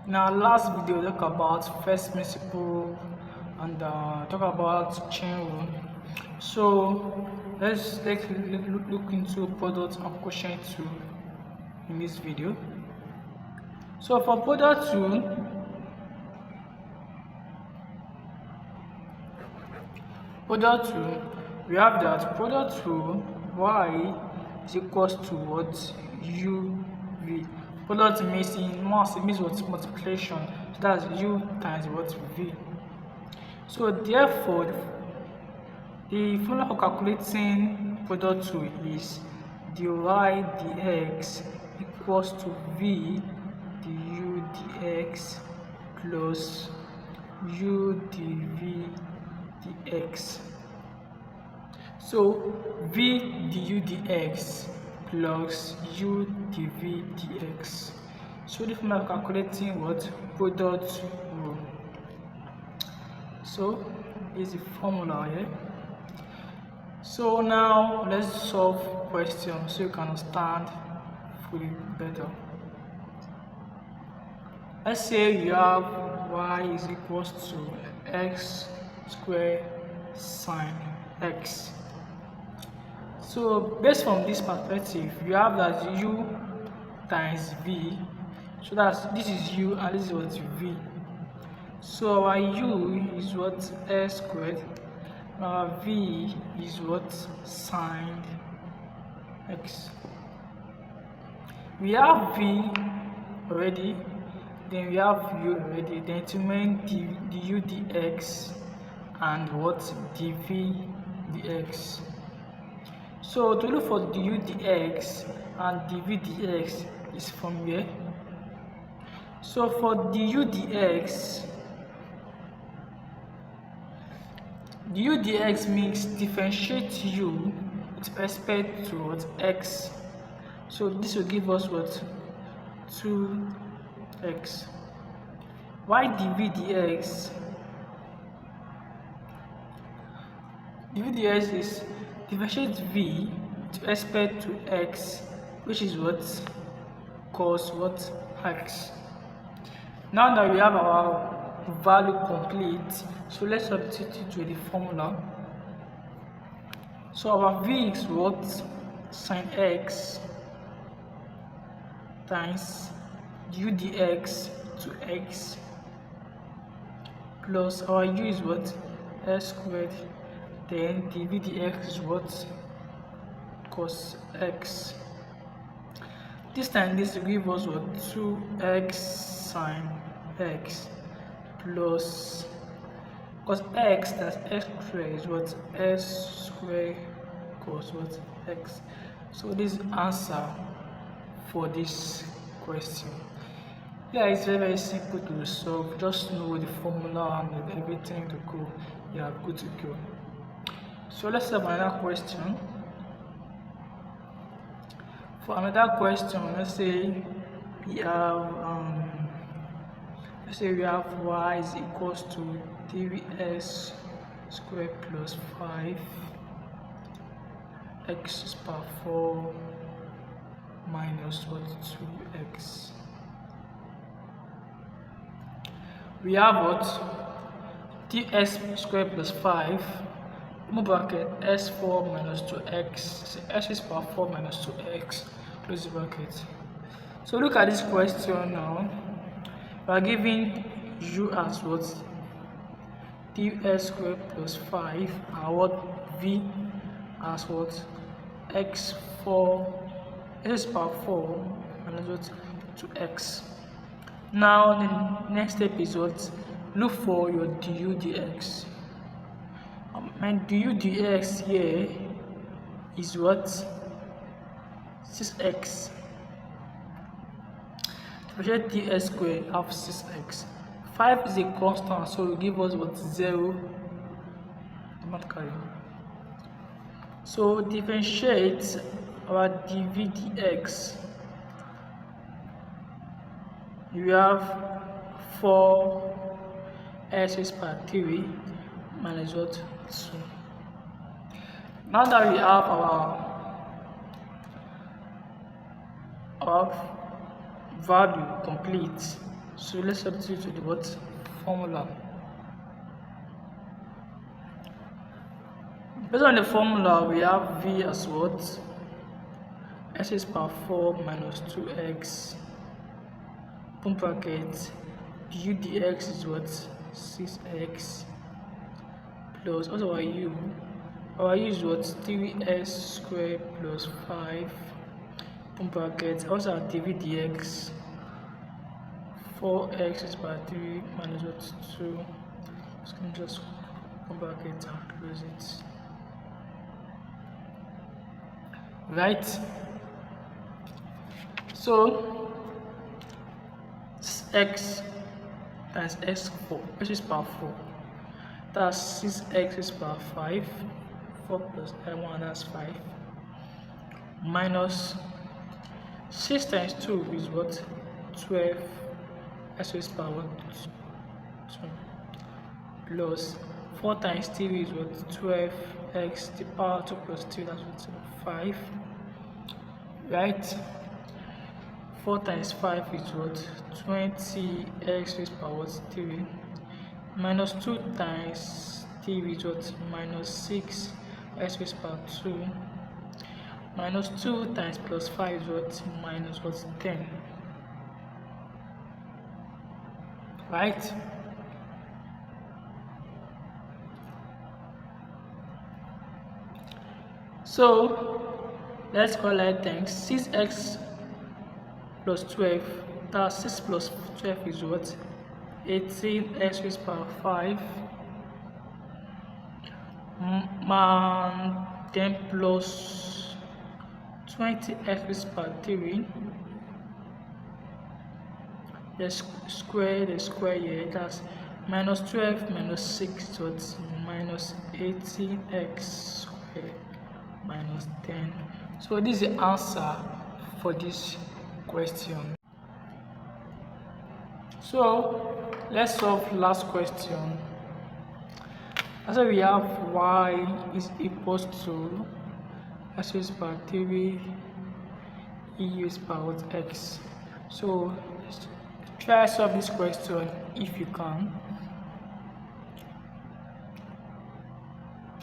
In our last video, we talk about first principle and talk about chain rule. So let's look into product and quotient tool in this video. So for product tool, we have that product tool y is equals to what uv. Product means in mass, it means what multiplication. So that's u times what v. So therefore, the formula for calculating product tool is dy dx equals to v du dx plus u dv dx. So v du dx plus u dv dx. So the formula for calculating what product rule. So is the formula here. So now let's solve questions so you can understand fully better. Let's say you have y is equals to x squared sine x. So based from this perspective, you have that u times v. So this is u and this is what v. So our u is what x squared. Our v is what sine x. We have v already, then we have u already, then to make du dx and what dv dx. So to look for du dx and dv dx is from here. So for du dx means differentiate u with respect to what x. So this will give us what 2x. Why dv dx? dv dx is differentiate v with respect to x, which is what cos what x. Now that we have our value complete, so let's substitute with the formula. So our v is what sine x times du dx to x plus our u is what x squared, then dv dx is what cos x. This time this will give us what 2x sine x plus cos x times x squared is what x squared cos what x. So this is answer for this question. Yeah, it's very simple to solve. Just know the formula and everything to go. Yeah, good to go. So let's have another question. For another question, let's say we have y is equals to 3s squared plus 5 x power 4 minus what 2x. We have what 3s squared plus 5 bracket s4 minus 2x, x is power 4 minus 2x, close the bracket. So look at this question now. We are giving u as what 3s squared plus 5 and what v as what x4, x is power 4 minus what 2x. Now the next step is what look for your du dx. And du dx here is what 6x. Differentiate ds squared of 6x. 5 is a constant, so it will give us what 0 automatically. So differentiate our dv dx. You have 4x raised by 3 minus what 2. Now that we have our value complete, So let's substitute to the what formula. Based on the formula, we have v as what? X is power 4 minus 2x, open bracket, du dx is what? 6x, plus also our u is what? 3s squared plus 5, open bracket, also our dv dx, 4x is power 3 minus what? 2, so can just open bracket and close it. Right, so x times x4, x is power 4, that's 6x is power 5, 4 plus 1, that's 5, minus 6 times 2 is what? 12, x is power 2, plus 4 times 3 is what? 12x, the power 2 plus 3, that's what? 5, right? 4 times 5 is what? 20x raised power 3, minus 2 times 3 is what? Minus 6 x raised power 2, minus 2 times plus 5 is what? Minus what? 10, right? So let's collect things. 6x plus 12, that's 6 plus 12 is what? 18x raised power 5, and then plus 20x raised power 3, the square here, that's minus 12 minus 6 is what? Minus 18x squared minus 10. So this is the answer for this question. So let's solve last question. So we have y is equals to x raised power 3 e raised power x. So try solve this question if you can.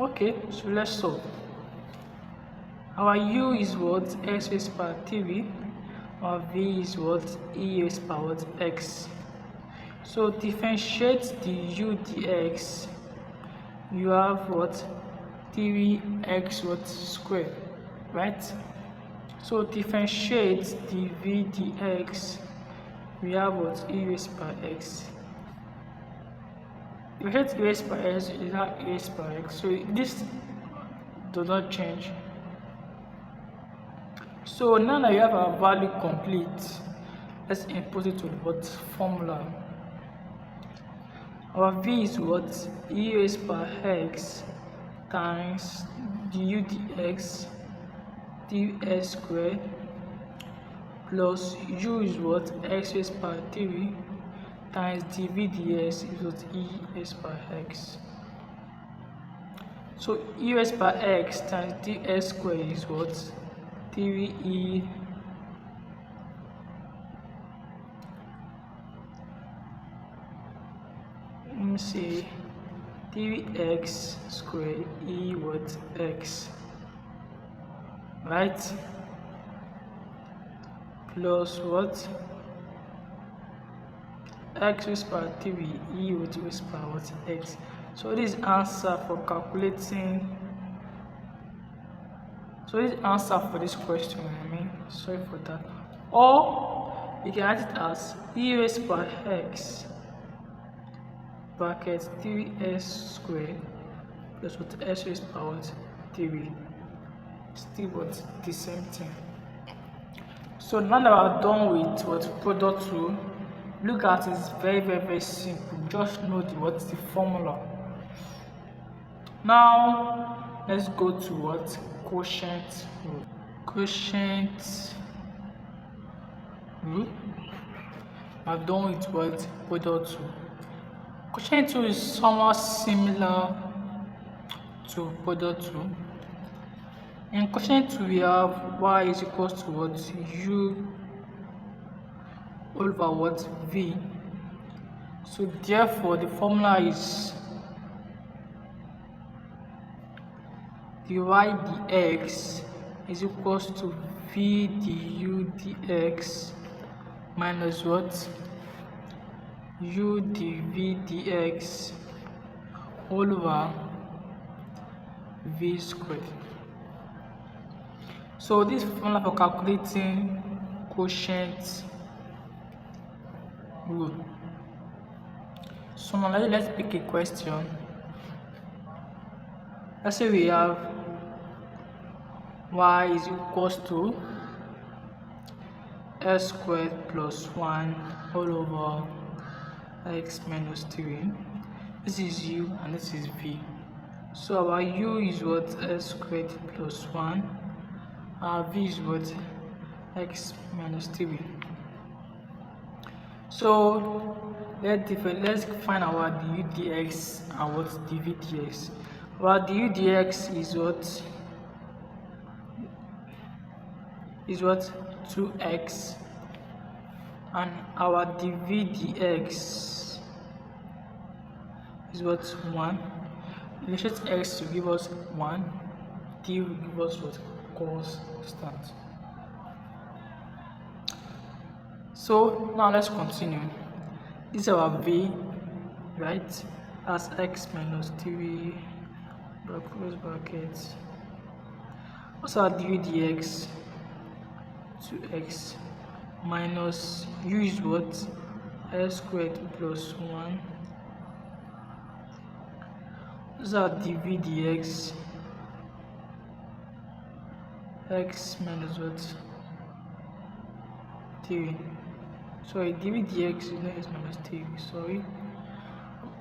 Okay, so let's solve. Our u is what? X raised power 3. Our v is what? E raised power x. So differentiate the u dx. You have what? 3x what? Squared, right? So differentiate the v dx. We have what? E raised power x. Differentiate e raised power x is not e raised power x. So this does not change. So now that you have our value complete, let's input it to the what? Formula. Our v is what? E raised power x times du dx ds squared plus u is what? X raised power 3 times dv dx is what? E raised power x. So e raised power x times ds squared is what? 3e let me see, 3x squared e what? X, right? Plus what? X raised power 3 e what? Raised power what? X. So this answer for calculating. So this answer for this question, sorry for that. Or you can write it as e raised power x bracket 3s squared plus what? S raised power 3. Still what? The same thing. So now that we're done with what? Product rule, look at it, it's very simple. Just know what's the formula. Now let's go to what? Quotient rule. Quotient rule. I've done with what? Product rule. Quotient rule is somewhat similar to product rule. In quotient rule, we have y is equals to what? U over what? V. So therefore the formula is dy dx is equals to v du dx minus what? U dv dx all over v squared. So this formula for calculating quotient rule. So now let's pick a question. Let's say we have y is equals to s squared plus 1 all over x minus 3. This is u and this is v. So our u is what? S squared plus 1. Our v is what? X minus 3. So let's find our du dx and what? Dv dx. Our du dx is what? 2x, and our dv dx is what? 1. Relate x to give us 1, d will give us what? Constant. So now let's continue. This is our v, right? As x minus 3 close brackets. What's our dv dx? 2x minus u is what? S squared plus 1. What's our dv dx? X minus what? 3. Sorry, dv dx is not x minus 3. Sorry,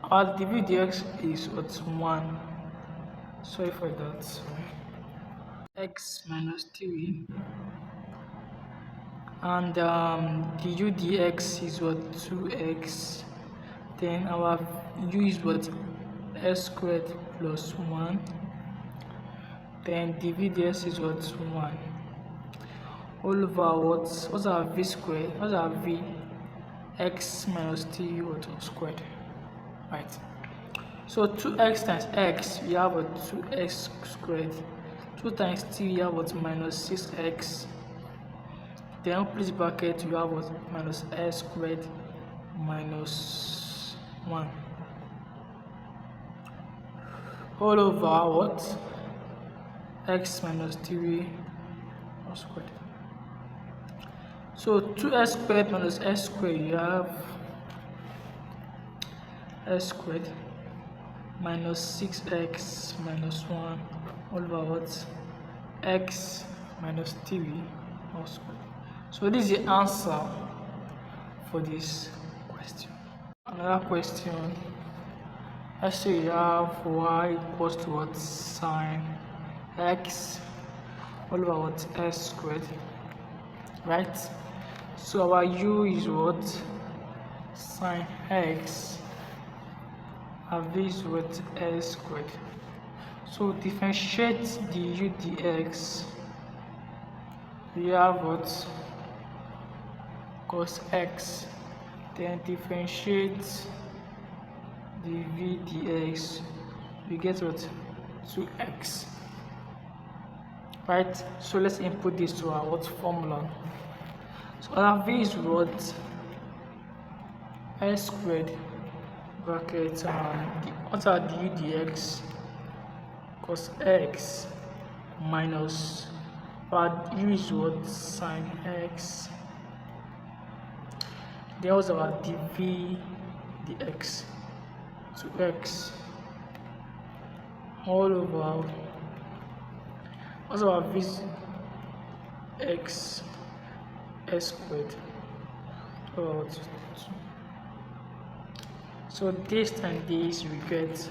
our dv dx is what? 1. Sorry for that. Sorry. X minus 3, and du dx is what? 2x. Then our u is what? S squared plus 1. Then dv dx is what? 1 all over what? What's our v squared? What's our v? X minus 3 what? Squared, right? So 2x times x, we have what? 2x squared. 2 times 3, we have what? Minus 6x. Then place bracket, you have what? Minus s squared minus 1 all over what? X minus 3 squared. So 2s squared minus s squared, you have s squared minus 6x minus 1 all over what? X minus 3 all squared. So this is the answer for this question. Another question. Let's say you have y equals to what? Sine x all over what? S squared, right? So our u is what? Sine x, and v is what? S squared. So differentiate du dx, we have what? Cos x. Then differentiate dv dx, we get what? 2x, right? So let's input this to our what? Formula. So our v is what? S squared bracket what's our du dx? Cos x minus our u is what? Sine x. Then what's our dv dx? 2x all over what's our v? X s squared. Oh, so this time this we get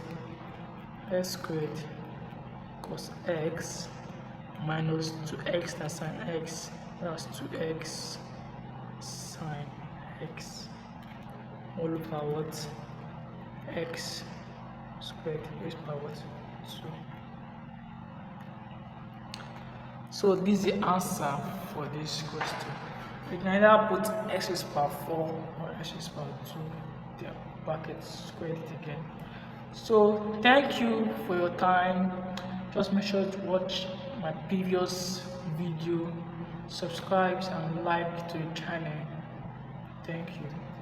s squared cos x minus 2x times sine x, that's 2x sine x all over what? X squared raised by what? 2. So this is the answer for this question. We can either put x raised by 4 or x raised by 2. the bracket square it again. So thank you for your time. Just make sure to watch my previous video, subscribe and like to the channel. Thank you.